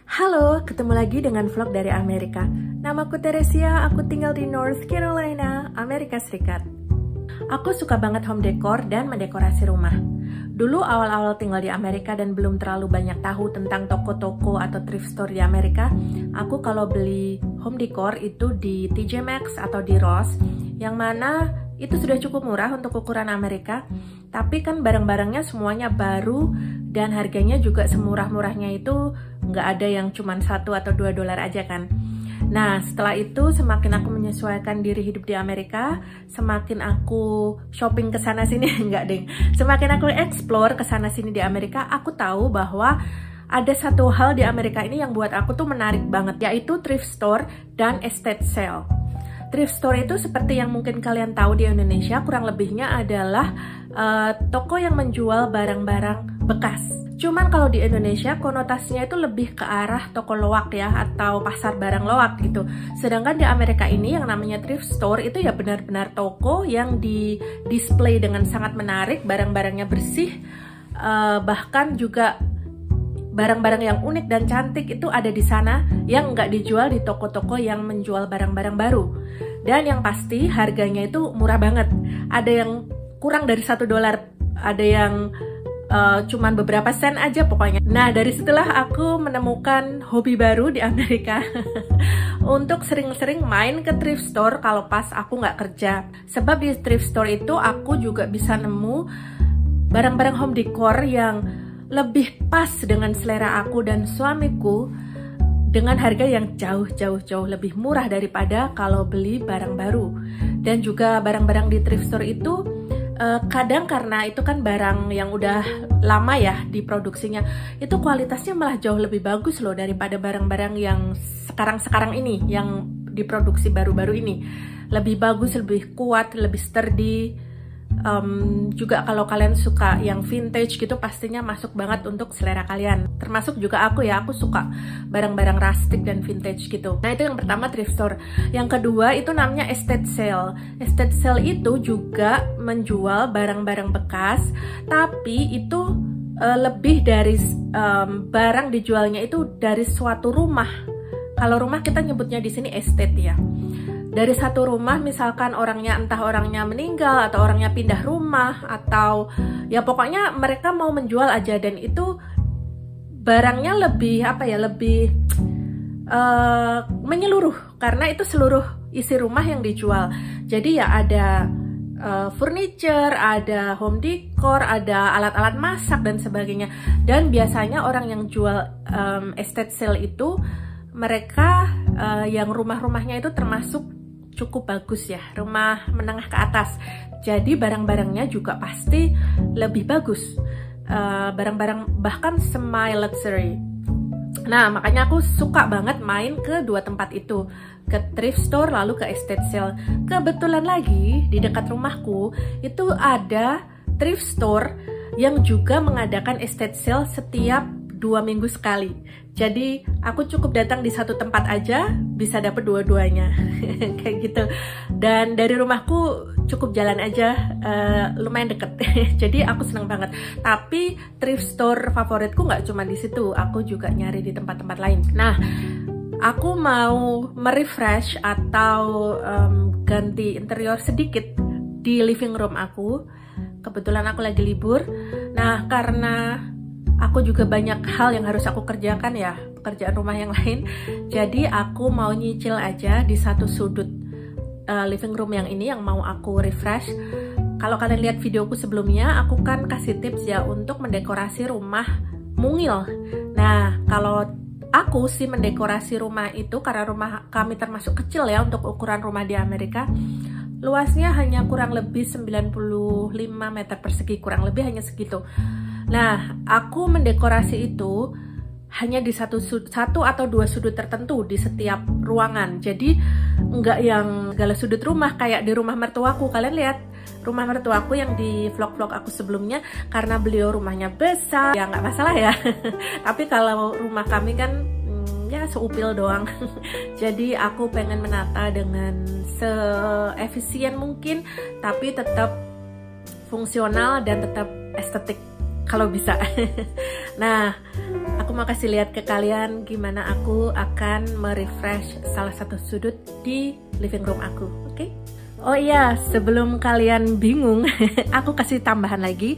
Halo, ketemu lagi dengan vlog dari Amerika. Namaku Teresia, aku tinggal di North Carolina, Amerika Serikat. Aku suka banget home decor dan mendekorasi rumah. Dulu awal-awal tinggal di Amerika dan belum terlalu banyak tahu tentang toko-toko atau thrift store di Amerika, aku kalau beli home decor itu di TJ Maxx atau di Ross, yang mana itu sudah cukup murah untuk ukuran Amerika, tapi kan barang-barangnya semuanya baru dan harganya juga semurah-murahnya itu nggak ada yang cuma $1 atau $2 aja kan. Nah, setelah itu semakin aku menyesuaikan diri hidup di Amerika, semakin aku shopping ke sana sini, enggak deng. Semakin aku explore ke sana sini di Amerika, aku tahu bahwa ada satu hal di Amerika ini yang buat aku tuh menarik banget, yaitu thrift store dan estate sale. Thrift store itu seperti yang mungkin kalian tahu di Indonesia, kurang lebihnya adalah toko yang menjual barang-barang bekas. Cuman kalau di Indonesia konotasinya itu lebih ke arah toko loak ya, atau pasar barang loak gitu. Sedangkan di Amerika ini yang namanya thrift store itu ya benar-benar toko yang di display dengan sangat menarik, barang-barangnya bersih, bahkan juga barang-barang yang unik dan cantik itu ada di sana yang nggak dijual di toko-toko yang menjual barang-barang baru. Dan yang pasti harganya itu murah banget. Ada yang kurang dari $1, ada yang cuman beberapa sen aja pokoknya. Nah, dari situlah aku menemukan hobi baru di Amerika untuk sering-sering main ke thrift store kalau pas aku nggak kerja. Sebab di thrift store itu aku juga bisa nemu barang-barang home decor yang lebih pas dengan selera aku dan suamiku dengan harga yang jauh lebih murah daripada kalau beli barang baru. Dan juga barang-barang di thrift store itu kadang karena itu kan barang yang udah lama ya diproduksinya, itu kualitasnya malah jauh lebih bagus loh daripada barang-barang yang sekarang ini, yang diproduksi baru-baru ini. Lebih bagus, lebih kuat, lebih sturdy. Juga kalau kalian suka yang vintage gitu pastinya masuk banget untuk selera kalian. Termasuk juga aku ya, aku suka barang-barang rustic dan vintage gitu. Nah, itu yang pertama thrift store. Yang kedua itu namanya estate sale. Estate sale itu juga menjual barang-barang bekas, tapi itu lebih dari barang dijualnya itu dari suatu rumah. Kalau rumah kita nyebutnya di sini estate ya. Dari satu rumah, misalkan entah orangnya meninggal atau orangnya pindah rumah, atau ya pokoknya mereka mau menjual aja, dan itu barangnya lebih lebih menyeluruh karena itu seluruh isi rumah yang dijual. Jadi ya ada furniture, ada home decor, ada alat-alat masak dan sebagainya. Dan biasanya orang yang jual estate sale itu mereka yang rumah-rumahnya itu termasuk cukup bagus ya, rumah menengah ke atas. Jadi barang-barangnya juga pasti lebih bagus, barang-barang bahkan semi luxury. Nah, makanya aku suka banget main ke dua tempat itu, ke thrift store lalu ke estate sale. Kebetulan lagi di dekat rumahku itu ada thrift store yang juga mengadakan estate sale setiap 2 minggu sekali. Jadi aku cukup datang di satu tempat aja bisa dapet dua-duanya kayak gitu. Dan dari rumahku cukup jalan aja, lumayan deket. Jadi aku seneng banget. Tapi thrift store favoritku nggak cuma di situ, aku juga nyari di tempat-tempat lain. Nah, aku mau merefresh atau ganti interior sedikit di living room aku. Kebetulan aku lagi libur. Nah, karena aku juga banyak hal yang harus aku kerjakan ya, pekerjaan rumah yang lain. Jadi aku mau nyicil aja di satu sudut living room yang ini yang mau aku refresh. Kalau kalian lihat videoku sebelumnya, aku kan kasih tips ya untuk mendekorasi rumah mungil. Nah, kalau aku sih mendekorasi rumah itu, karena rumah kami termasuk kecil ya untuk ukuran rumah di Amerika. Luasnya hanya kurang lebih 95 meter persegi, kurang lebih hanya segitu. Nah, aku mendekorasi itu hanya di satu atau dua sudut tertentu di setiap ruangan. Jadi nggak yang segala sudut rumah kayak di rumah mertuaku. Kalian lihat rumah mertuaku yang di vlog-vlog aku sebelumnya, karena beliau rumahnya besar, ya nggak masalah ya. Tapi kalau rumah kami kan ya seupil doang. Jadi aku pengen menata dengan seefisien mungkin, tapi tetap fungsional dan tetap estetik kalau bisa. Nah, aku mau kasih lihat ke kalian gimana aku akan merefresh salah satu sudut di living room aku, oke? Oh iya, sebelum kalian bingung, aku kasih tambahan lagi.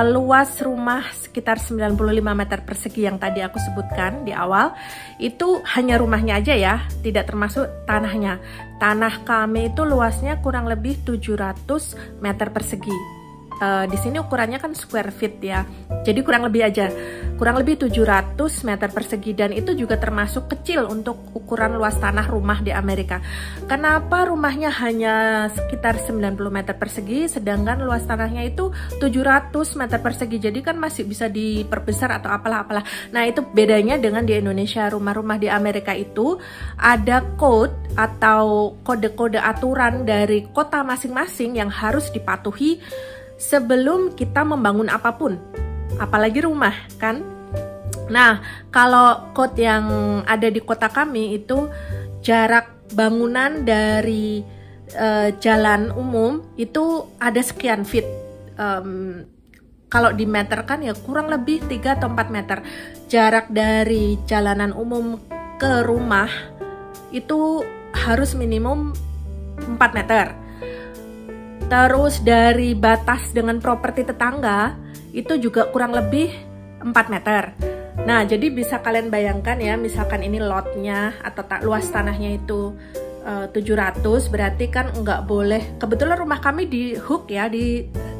Luas rumah sekitar 95 meter persegi yang tadi aku sebutkan di awal, itu hanya rumahnya aja ya, tidak termasuk tanahnya. Tanah kami itu luasnya kurang lebih 700 meter persegi. Di sini ukurannya kan square feet ya, jadi kurang lebih aja, kurang lebih 700 meter persegi, dan itu juga termasuk kecil untuk ukuran luas tanah rumah di Amerika. Kenapa rumahnya hanya sekitar 90 meter persegi, sedangkan luas tanahnya itu 700 meter persegi, jadi kan masih bisa diperbesar atau apalah-apalah. Nah, itu bedanya dengan di Indonesia. Rumah-rumah di Amerika itu ada code atau kode-kode aturan dari kota masing-masing yang harus dipatuhi sebelum kita membangun apapun, apalagi rumah kan. Nah, kalau code yang ada di kota kami itu jarak bangunan dari jalan umum itu ada sekian feet. Kalau di meter kan ya kurang lebih 3 atau 4 meter. Jarak dari jalanan umum ke rumah itu harus minimum 4 meter. Terus dari batas dengan properti tetangga itu juga kurang lebih 4 meter. Nah, jadi bisa kalian bayangkan ya, misalkan ini lotnya atau luas tanahnya itu 700, berarti kan nggak boleh. Kebetulan rumah kami di hook ya,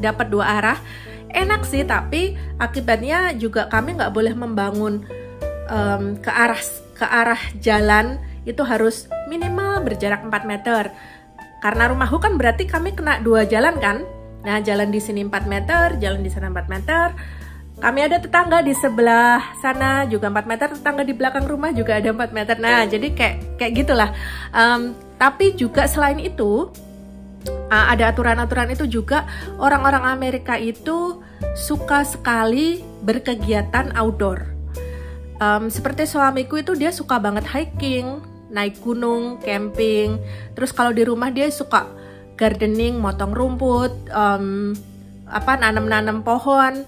dapat 2 arah. Enak sih, tapi akibatnya juga kami nggak boleh membangun ke arah jalan itu harus minimal berjarak 4 meter. Karena rumah hook kan berarti kami kena 2 jalan kan. Nah, jalan di sini 4 meter, jalan di sana 4 meter. Kami ada tetangga di sebelah sana juga 4 meter, tetangga di belakang rumah juga ada 4 meter. Nah, jadi kayak gitulah. Tapi juga selain itu, ada aturan-aturan itu juga. Orang-orang Amerika itu suka sekali berkegiatan outdoor. Seperti suamiku itu dia suka banget hiking, naik gunung, camping. Terus kalau di rumah dia suka gardening, motong rumput, nanam-nanam pohon,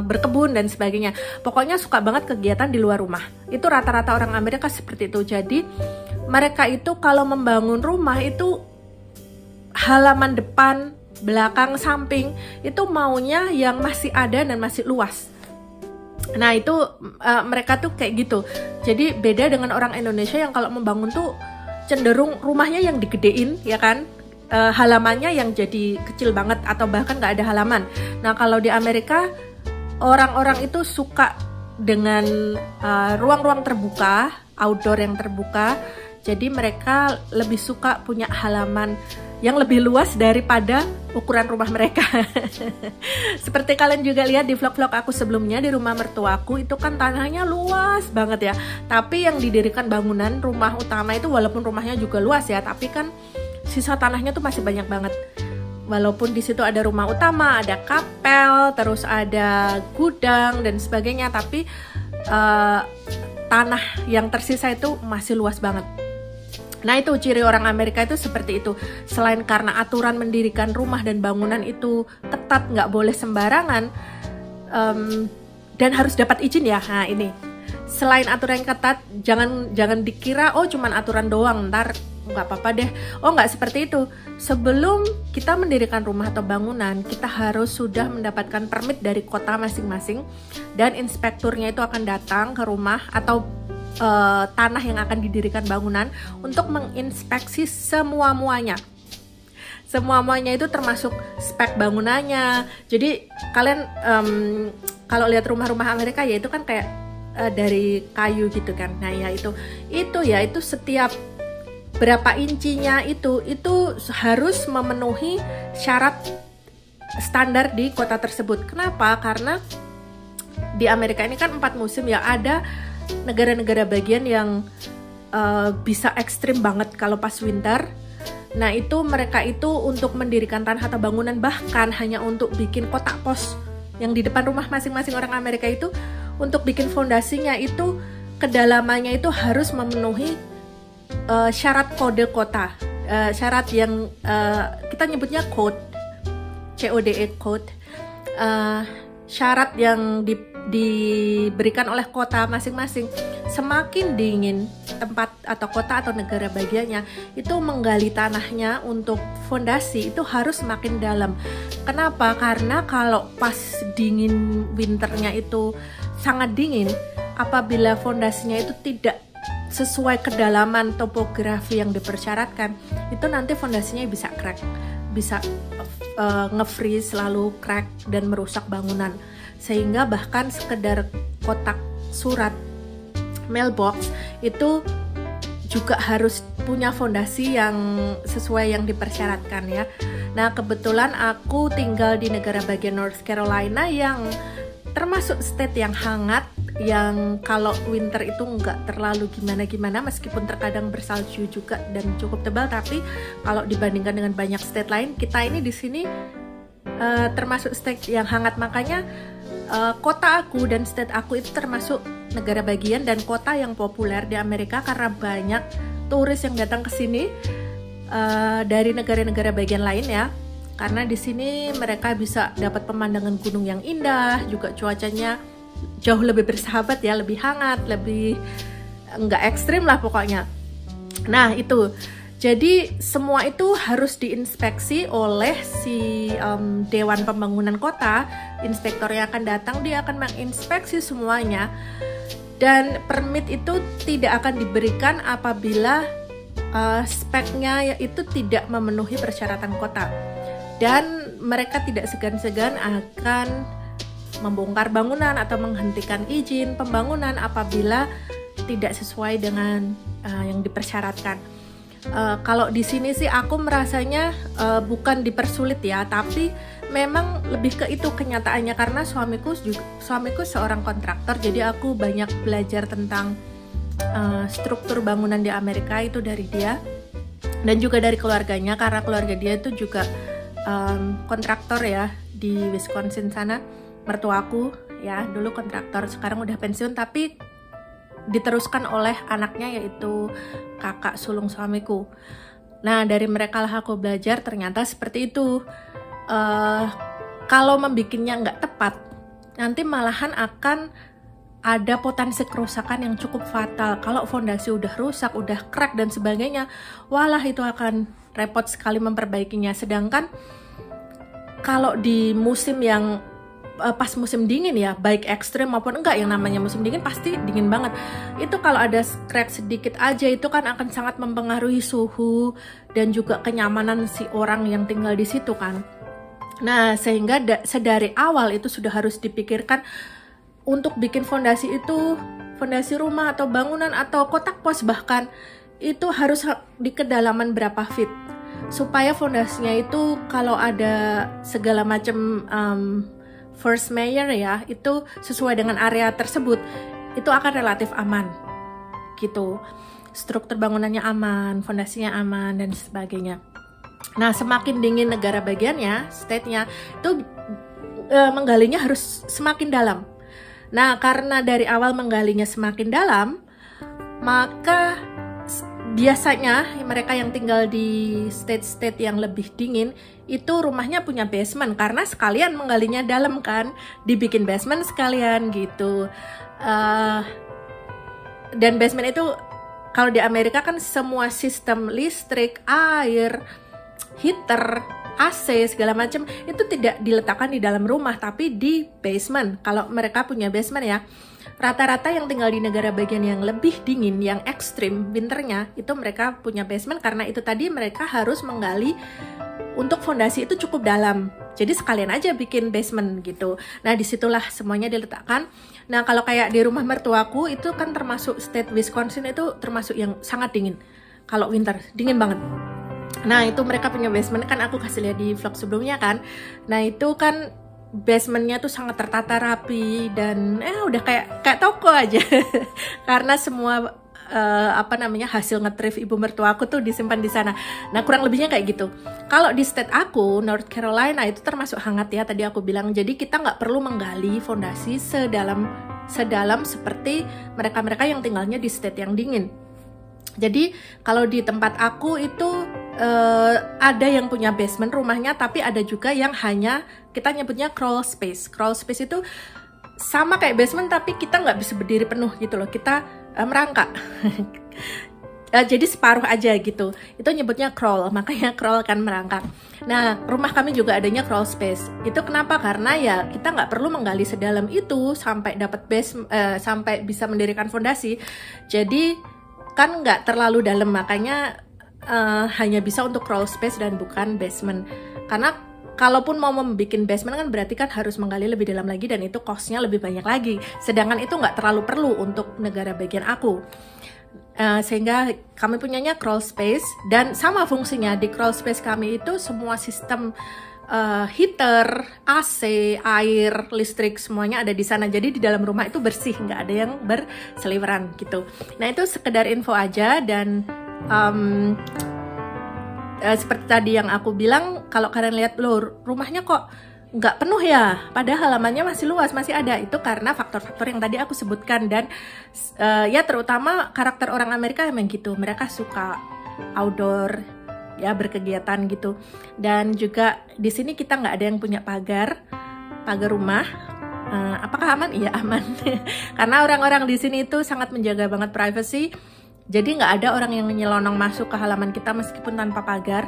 berkebun dan sebagainya. Pokoknya suka banget kegiatan di luar rumah. Itu rata-rata orang Amerika seperti itu. Jadi mereka itu kalau membangun rumah itu halaman depan, belakang, samping itu maunya yang masih ada dan masih luas. Nah, itu mereka tuh kayak gitu. Jadi beda dengan orang Indonesia yang kalau membangun tuh cenderung rumahnya yang digedein ya kan, halamannya yang jadi kecil banget atau bahkan nggak ada halaman. Nah, kalau di Amerika orang-orang itu suka dengan ruang-ruang terbuka, outdoor yang terbuka. Jadi mereka lebih suka punya halaman yang lebih luas daripada ukuran rumah mereka. Seperti kalian juga lihat di vlog-vlog aku sebelumnya, di rumah mertuaku itu kan tanahnya luas banget ya. Tapi yang didirikan bangunan rumah utama itu walaupun rumahnya juga luas ya, tapi kan sisa tanahnya tuh masih banyak banget. Walaupun di situ ada rumah utama, ada kapel, terus ada gudang dan sebagainya, tapi tanah yang tersisa itu masih luas banget. Nah, itu ciri orang Amerika itu seperti itu. Selain karena aturan mendirikan rumah dan bangunan itu ketat, nggak boleh sembarangan, dan harus dapat izin ya. Nah, ini selain aturan yang ketat, jangan dikira oh cuman aturan doang, ntar nggak apa-apa deh. Oh, nggak seperti itu. Sebelum kita mendirikan rumah atau bangunan, kita harus sudah mendapatkan permit dari kota masing-masing, dan inspekturnya itu akan datang ke rumah atau tanah yang akan didirikan bangunan untuk menginspeksi semua-muanya. Semua-muanya itu termasuk spek bangunannya. Jadi kalian kalau lihat rumah-rumah Amerika ya itu kan kayak dari kayu gitu kan. Nah, ya itu setiap berapa incinya itu harus memenuhi syarat standar di kota tersebut. Kenapa? Karena di Amerika ini kan 4 musim ya, ada negara-negara bagian yang bisa ekstrim banget kalau pas winter. Nah, itu mereka itu untuk mendirikan tanah atau bangunan, bahkan hanya untuk bikin kotak pos yang di depan rumah masing-masing orang Amerika itu, untuk bikin fondasinya itu kedalamannya itu harus memenuhi syarat kode kota, syarat yang kita nyebutnya code, CODE code. syarat yang diberikan oleh kota masing-masing. Semakin dingin tempat atau kota atau negara bagiannya, itu menggali tanahnya untuk fondasi itu harus semakin dalam. Kenapa? Karena kalau pas dingin winternya itu sangat dingin, apabila fondasinya itu tidak sesuai kedalaman topografi yang dipersyaratkan, itu nanti fondasinya bisa crack, bisa nge-freeze, lalu crack dan merusak bangunan. Sehingga bahkan sekedar kotak surat mailbox itu juga harus punya fondasi yang sesuai yang dipersyaratkan ya. Nah, kebetulan aku tinggal di negara bagian North Carolina yang termasuk state yang hangat, yang kalau winter itu nggak terlalu gimana-gimana, meskipun terkadang bersalju juga dan cukup tebal, tapi kalau dibandingkan dengan banyak state lain, kita ini di sini termasuk state yang hangat. Makanya kota aku dan state aku itu termasuk negara bagian dan kota yang populer di Amerika karena banyak turis yang datang ke sini dari negara-negara bagian lain ya. Karena di sini mereka bisa dapat pemandangan gunung yang indah, juga cuacanya jauh lebih bersahabat ya, lebih hangat, lebih nggak ekstrim lah pokoknya. Nah itu, jadi semua itu harus diinspeksi oleh si Dewan Pembangunan Kota. Inspektor yang akan datang, dia akan menginspeksi semuanya. Dan permit itu tidak akan diberikan apabila speknya itu tidak memenuhi persyaratan kota. Dan mereka tidak segan-segan akan membongkar bangunan atau menghentikan izin pembangunan apabila tidak sesuai dengan yang dipersyaratkan. Kalau di sini sih aku merasanya bukan dipersulit ya, tapi memang lebih ke itu kenyataannya, karena suamiku seorang kontraktor, jadi aku banyak belajar tentang struktur bangunan di Amerika itu dari dia dan juga dari keluarganya, karena keluarga dia itu juga kontraktor ya di Wisconsin sana. Mertuaku ya dulu kontraktor, sekarang udah pensiun, tapi diteruskan oleh anaknya yaitu kakak sulung suamiku. Nah dari mereka lah aku belajar ternyata seperti itu. Kalau membikinnya nggak tepat, nanti malahan akan ada potensi kerusakan yang cukup fatal. Kalau fondasi udah rusak, udah crack dan sebagainya, walah itu akan repot sekali memperbaikinya. Sedangkan kalau di musim yang pas musim dingin ya, baik ekstrim maupun enggak, yang namanya musim dingin pasti dingin banget. Itu kalau ada crack sedikit aja itu kan akan sangat mempengaruhi suhu dan juga kenyamanan si orang yang tinggal di situ kan. Nah, sehingga sedari awal itu sudah harus dipikirkan untuk bikin fondasi itu, fondasi rumah atau bangunan atau kotak pos bahkan, itu harus di kedalaman berapa feet. Supaya fondasinya itu kalau ada segala macam force majeure ya, itu sesuai dengan area tersebut, itu akan relatif aman gitu. Struktur bangunannya aman, fondasinya aman dan sebagainya. Nah, semakin dingin negara bagiannya, state-nya, itu menggalinya harus semakin dalam. Nah, karena dari awal menggalinya semakin dalam, maka biasanya mereka yang tinggal di state-state yang lebih dingin itu rumahnya punya basement, karena sekalian menggalinya dalam kan, dibikin basement sekalian gitu. Dan basement itu kalau di Amerika kan semua sistem listrik, air, heater, AC segala macam itu tidak diletakkan di dalam rumah tapi di basement. Kalau mereka punya basement ya. Rata-rata yang tinggal di negara bagian yang lebih dingin, yang ekstrim winternya, itu mereka punya basement karena itu tadi mereka harus menggali untuk fondasi itu cukup dalam. Jadi sekalian aja bikin basement gitu. Nah disitulah semuanya diletakkan. Nah kalau kayak di rumah mertuaku itu kan termasuk state Wisconsin, itu termasuk yang sangat dingin. Kalau winter, dingin banget. Nah itu mereka punya basement, kan aku kasih lihat di vlog sebelumnya kan. Nah itu kan basementnya tuh sangat tertata rapi dan udah kayak toko aja. Karena semua hasil ngetrif ibu mertua aku tuh disimpan di sana. Nah kurang lebihnya kayak gitu. Kalau di state aku North Carolina itu termasuk hangat ya, tadi aku bilang. Jadi kita nggak perlu menggali fondasi sedalam seperti mereka yang tinggalnya di state yang dingin. Jadi kalau di tempat aku itu ada yang punya basement rumahnya, tapi ada juga yang hanya kita nyebutnya crawl space. Crawl space itu sama kayak basement tapi kita nggak bisa berdiri penuh gitu loh, kita merangkak. Jadi separuh aja gitu, itu nyebutnya crawl, makanya crawl kan merangkak. Nah, rumah kami juga adanya crawl space. Itu kenapa? Karena ya kita nggak perlu menggali sedalam itu sampai dapat sampai bisa mendirikan fondasi. Jadi kan nggak terlalu dalam, makanya hanya bisa untuk crawl space dan bukan basement. Karena kalaupun mau membuat basement kan berarti kan harus menggali lebih dalam lagi dan itu costnya lebih banyak lagi. Sedangkan itu nggak terlalu perlu untuk negara bagian aku. Sehingga kami punyanya crawl space dan sama fungsinya. Di crawl space kami itu semua sistem heater, AC, air, listrik semuanya ada di sana. Jadi di dalam rumah itu bersih, nggak ada yang berseliweran gitu. Nah itu sekedar info aja. Dan seperti tadi yang aku bilang, kalau kalian lihat loh rumahnya kok nggak penuh ya, padahal halamannya masih luas, masih ada. Itu karena faktor-faktor yang tadi aku sebutkan. Dan ya terutama karakter orang Amerika emang gitu, mereka suka outdoor ya, berkegiatan gitu. Dan juga di sini kita nggak ada yang punya pagar rumah. Apakah aman? Iya aman. Karena orang-orang di sini itu sangat menjaga banget privacy. Jadi nggak ada orang yang nyelonong masuk ke halaman kita meskipun tanpa pagar.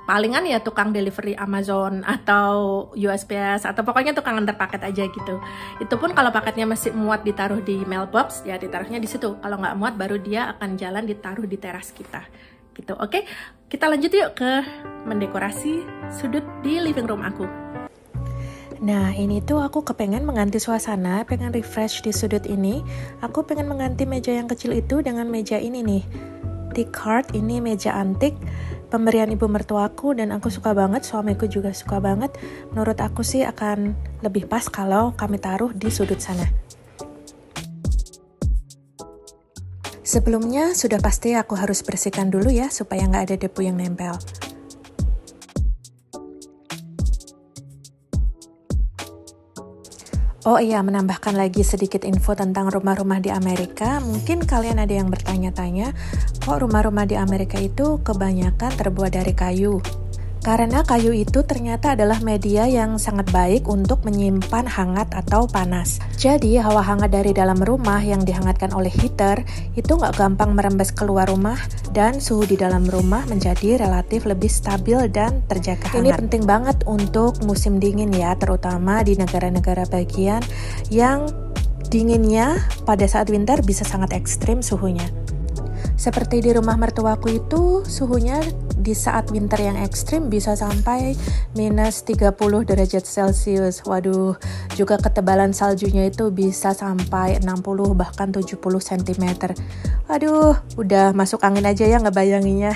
Palingan ya tukang delivery Amazon atau USPS atau pokoknya tukang antar paket aja gitu. Itu pun kalau paketnya masih muat ditaruh di mailbox, ya ditaruhnya di situ. Kalau nggak muat baru dia akan jalan ditaruh di teras kita. Gitu. Oke, kita lanjut yuk ke mendekorasi sudut di living room aku. Nah ini tuh aku kepengen mengganti suasana, pengen refresh di sudut ini. Aku pengen mengganti meja yang kecil itu dengan meja ini nih, teak heart. Ini meja antik pemberian ibu mertuaku dan aku suka banget, suamiku juga suka banget. Menurut aku sih akan lebih pas kalau kami taruh di sudut sana. Sebelumnya sudah pasti aku harus bersihkan dulu ya supaya nggak ada debu yang nempel. Oh iya, menambahkan lagi sedikit info tentang rumah-rumah di Amerika. Mungkin kalian ada yang bertanya-tanya, kok rumah-rumah di Amerika itu kebanyakan terbuat dari kayu? Karena kayu itu ternyata adalah media yang sangat baik untuk menyimpan hangat atau panas. Jadi hawa hangat dari dalam rumah yang dihangatkan oleh heater itu nggak gampang merembes keluar rumah dan suhu di dalam rumah menjadi relatif lebih stabil dan terjaga hangat. Ini penting banget untuk musim dingin ya, terutama di negara-negara bagian yang dinginnya pada saat winter bisa sangat ekstrim suhunya. Seperti di rumah mertuaku itu suhunya di saat winter yang ekstrim bisa sampai minus 30 derajat Celcius. Waduh, juga ketebalan saljunya itu bisa sampai 60 bahkan 70 cm. Waduh, udah masuk angin aja ya ngebayanginnya.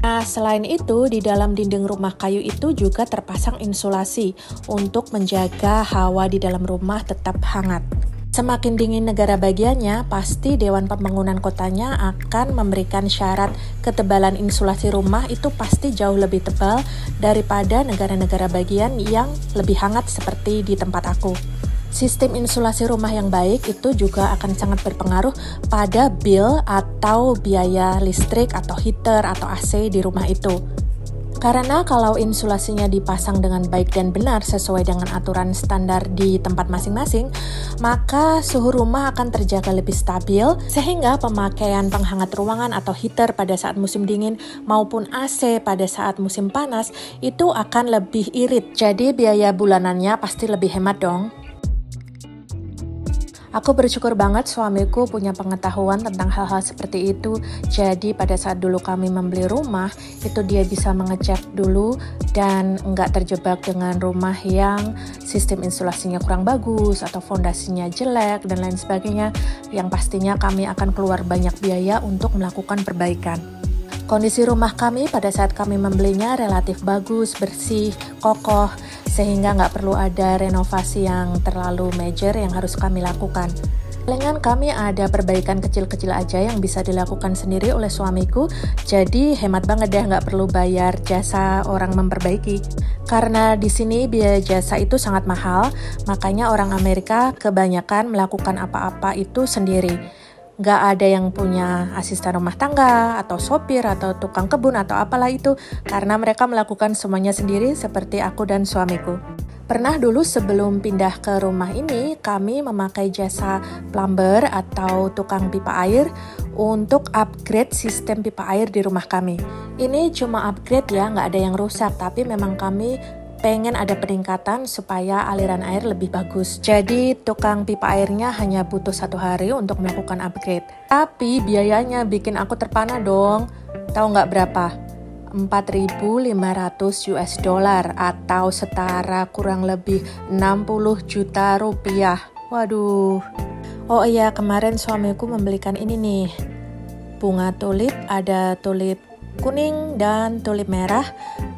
Nah, selain itu di dalam dinding rumah kayu itu juga terpasang insulasi untuk menjaga hawa di dalam rumah tetap hangat. Semakin dingin negara bagiannya, pasti Dewan Pembangunan Kotanya akan memberikan syarat ketebalan insulasi rumah itu pasti jauh lebih tebal daripada negara-negara bagian yang lebih hangat seperti di tempat aku. Sistem insulasi rumah yang baik itu juga akan sangat berpengaruh pada bill atau biaya listrik atau heater atau AC di rumah itu. Karena kalau insulasinya dipasang dengan baik dan benar sesuai dengan aturan standar di tempat masing-masing, maka suhu rumah akan terjaga lebih stabil sehingga pemakaian penghangat ruangan atau heater pada saat musim dingin maupun AC pada saat musim panas itu akan lebih irit. Jadi biaya bulanannya pasti lebih hemat dong. Aku bersyukur banget suamiku punya pengetahuan tentang hal-hal seperti itu. Jadi pada saat dulu kami membeli rumah, itu dia bisa mengecek dulu dan nggak terjebak dengan rumah yang sistem insulasinya kurang bagus atau fondasinya jelek dan lain sebagainya. Yang pastinya kami akan keluar banyak biaya untuk melakukan perbaikan. Kondisi rumah kami pada saat kami membelinya relatif bagus, bersih, kokoh, sehingga nggak perlu ada renovasi yang terlalu major yang harus kami lakukan. Palingan kami ada perbaikan kecil-kecil aja yang bisa dilakukan sendiri oleh suamiku, jadi hemat banget deh, nggak perlu bayar jasa orang memperbaiki. Karena di sini biaya jasa itu sangat mahal, makanya orang Amerika kebanyakan melakukan apa-apa itu sendiri. Nggak ada yang punya asisten rumah tangga, atau sopir, atau tukang kebun, atau apalah itu, karena mereka melakukan semuanya sendiri seperti aku dan suamiku. Pernah dulu sebelum pindah ke rumah ini, kami memakai jasa plumber atau tukang pipa air untuk upgrade sistem pipa air di rumah kami. Ini cuma upgrade ya, nggak ada yang rusak, tapi memang kami pengen ada peningkatan supaya aliran air lebih bagus. Jadi tukang pipa airnya hanya butuh 1 hari untuk melakukan upgrade. Tapi biayanya bikin aku terpana dong. Tahu nggak berapa? 4.500 US dollar atau setara kurang lebih 60 juta rupiah. Waduh. Oh iya, kemarin suamiku membelikan ini nih. Bunga tulip, ada tulip kuning dan tulip merah.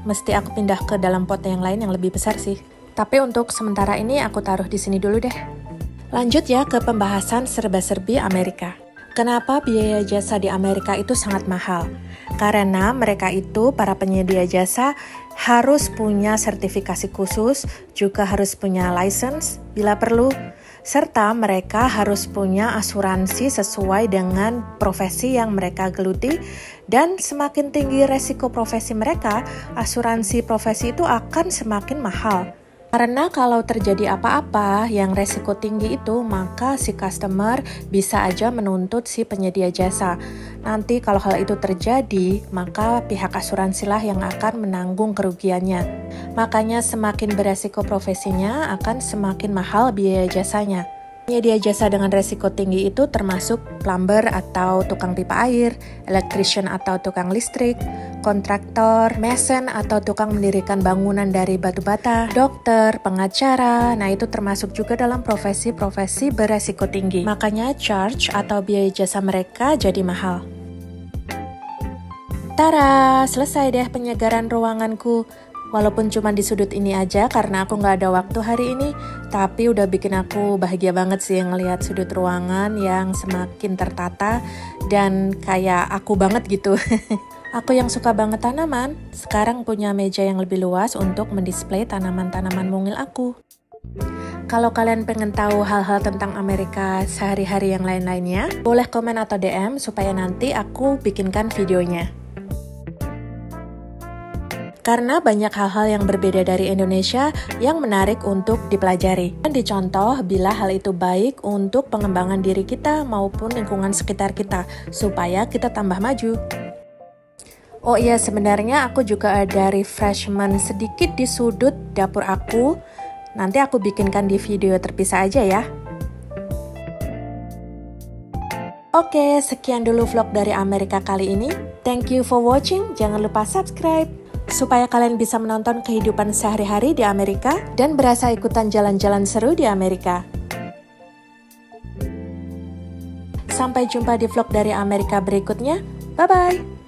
Mesti aku pindah ke dalam pot yang lain yang lebih besar sih. Tapi untuk sementara ini aku taruh di sini dulu deh. Lanjut ya ke pembahasan serba-serbi Amerika. Kenapa biaya jasa di Amerika itu sangat mahal? Karena mereka itu, para penyedia jasa, harus punya sertifikasi khusus, juga harus punya license bila perlu, serta mereka harus punya asuransi sesuai dengan profesi yang mereka geluti, dan semakin tinggi resiko profesi mereka, asuransi profesi itu akan semakin mahal. Karena kalau terjadi apa-apa yang resiko tinggi itu, maka si customer bisa aja menuntut si penyedia jasa. Nanti kalau hal itu terjadi, maka pihak asuransilah yang akan menanggung kerugiannya. Makanya semakin beresiko profesinya, akan semakin mahal biaya jasanya. Penyedia jasa dengan resiko tinggi itu termasuk plumber atau tukang pipa air, electrician atau tukang listrik, kontraktor, mason atau tukang mendirikan bangunan dari batu bata, dokter, pengacara. Nah, itu termasuk juga dalam profesi-profesi beresiko tinggi. Makanya charge atau biaya jasa mereka jadi mahal. Tara, selesai deh penyegaran ruanganku. Walaupun cuma di sudut ini aja karena aku nggak ada waktu hari ini, tapi udah bikin aku bahagia banget sih ngelihat sudut ruangan yang semakin tertata dan kayak aku banget gitu. Aku yang suka banget tanaman, sekarang punya meja yang lebih luas untuk mendisplay tanaman-tanaman mungil aku. Kalau kalian pengen tahu hal-hal tentang Amerika sehari-hari yang lain-lainnya, boleh komen atau DM supaya nanti aku bikinkan videonya. Karena banyak hal-hal yang berbeda dari Indonesia yang menarik untuk dipelajari. Dan dicontoh bila hal itu baik untuk pengembangan diri kita maupun lingkungan sekitar kita, supaya kita tambah maju. Oh iya, sebenarnya aku juga ada refreshment sedikit di sudut dapur aku. Nanti aku bikinkan di video terpisah aja ya. Oke, sekian dulu vlog dari Amerika kali ini. Thank you for watching. Jangan lupa subscribe supaya kalian bisa menonton kehidupan sehari-hari di Amerika dan berasa ikutan jalan-jalan seru di Amerika. Sampai jumpa di vlog dari Amerika berikutnya. Bye-bye!